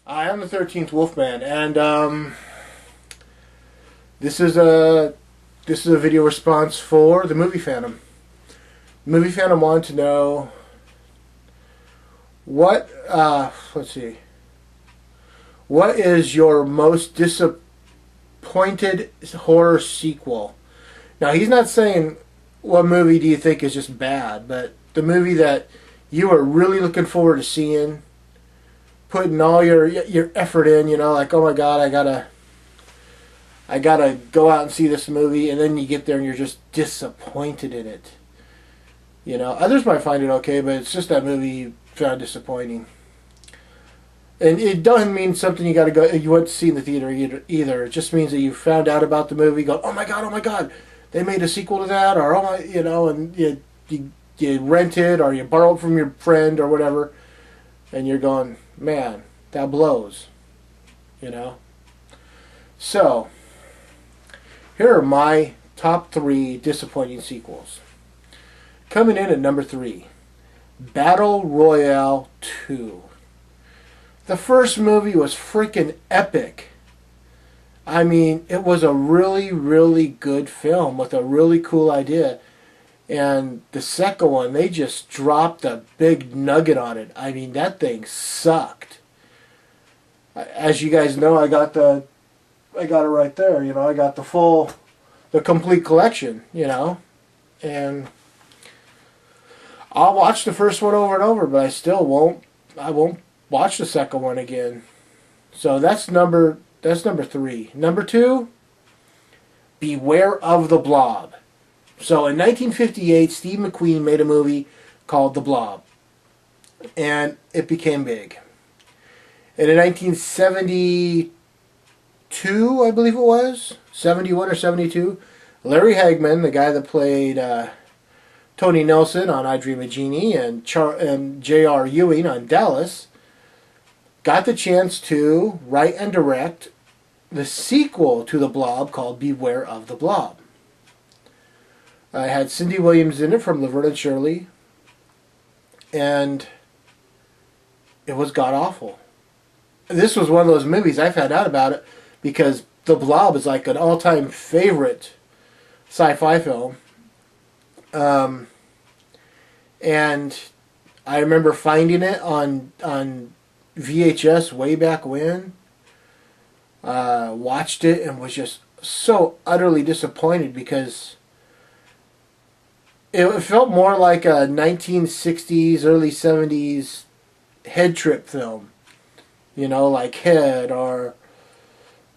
I am the 13th Wolfman, and this is a video response for the movie Phantom. Movie Phantom wanted to know what let's see, what is your most disappointed horror sequel? Now he's not saying what movie do you think is just bad, but the movie that you are really looking forward to seeing, putting all your effort in, like, oh my god, I gotta go out and see this movie, and then you get there and you're just disappointed in it. Others might find it okay, but it's just that movie you found disappointing. And it doesn't mean something you went to see in the theater either. It just means that you found out about the movie, go, oh my god, they made a sequel to that, or oh my, and you rent it or you borrow it from your friend or whatever, and you're going, man, that blows. So, here are my top 3 disappointing sequels. Coming in at number 3, Battle Royale 2. The first movie was freaking epic. I mean, it was a really, really good film with a really cool idea. And the second one, they just dropped a big nugget on it. I mean, that thing sucked. As you guys know, I got it right there. I got the complete collection. And I'll watch the first one over and over, but I won't watch the second one again. So that's number 3. Number 2, Beware of the Blob. So in 1958, Steve McQueen made a movie called The Blob, and it became big. And in 1972, I believe it was, 71 or 72, Larry Hagman, the guy that played Tony Nelson on I Dream of Jeannie and J.R. Ewing on Dallas, got the chance to write and direct the sequel to The Blob called Beware of the Blob. I had Cindy Williams in it from Laverne and Shirley, and it was god-awful. This was one of those movies, I found out about it because The Blob is like an all-time favorite sci-fi film. And I remember finding it on VHS way back when. Watched it and was just so utterly disappointed because it felt more like a 1960s, early 70s head trip film. Like Head or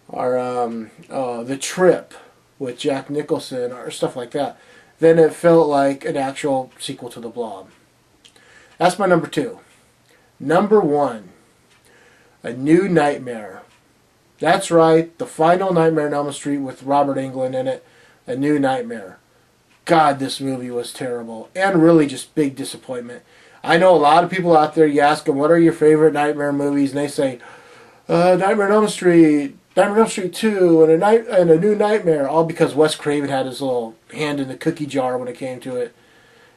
The Trip with Jack Nicholson or stuff like that. Then it felt like an actual sequel to The Blob. That's my number 2. Number 1, A New Nightmare. That's right, the final Nightmare on Elm Street with Robert Englund in it. A New Nightmare. God, this movie was terrible. And really just big disappointment. I know a lot of people out there, you ask them, what are your favorite Nightmare movies? And they say, Nightmare on Elm Street, Nightmare on Elm Street 2, and A New Nightmare. All because Wes Craven had his little hand in the cookie jar when it came to it.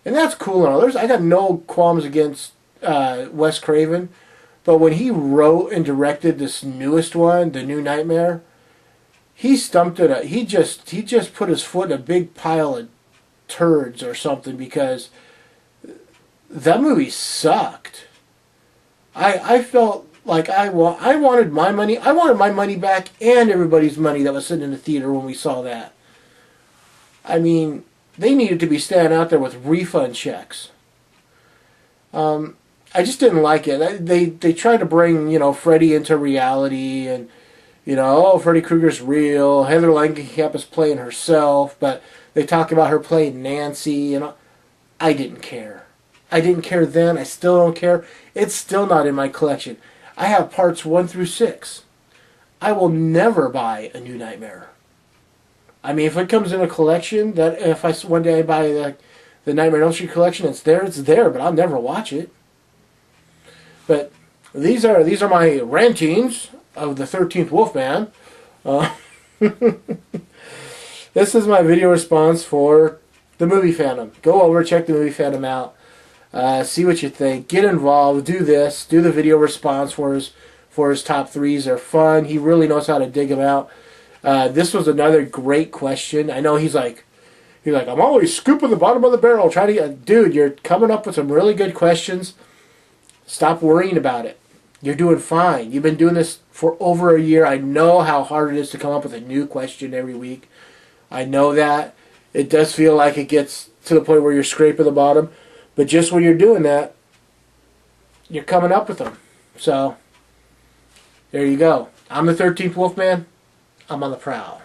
And that's cool and all. I got no qualms against Wes Craven. But when he wrote and directed this newest one, The New Nightmare, he stumped it. He just put his foot in a big pile of turds or something because that movie sucked. I felt like I wanted my money. I wanted my money back and everybody's money that was sitting in the theater when we saw that. I mean, they needed to be standing out there with refund checks. I just didn't like it. They tried to bring, Freddy into reality and, Freddy Krueger's real. Heather Langenkamp is playing herself, but they talk about her playing Nancy, and I didn't care. I didn't care then. I still don't care. It's still not in my collection. I have parts 1 through 6. I will never buy A New Nightmare. I mean, if it comes in a collection, that if one day I buy the Nightmare on Elm Street collection, it's there, but I'll never watch it. But these are my rantings of the 13th Wolfman. This is my video response for the movie Phantom. Go over, check the movie Phantom out. See what you think. Get involved. Do this. Do the video response for his top threes. They're fun. He really knows how to dig them out. This was another great question. I know he's like, I'm always scooping the bottom of the barrel, trying to get... Dude, you're coming up with some really good questions. Stop worrying about it. You're doing fine. You've been doing this for over a year. I know how hard it is to come up with a new question every week. I know that. It does feel like it gets to the point where you're scraping the bottom. But just when you're doing that, you're coming up with them. So, there you go. I'm the 13th Wolfman. I'm on the prowl.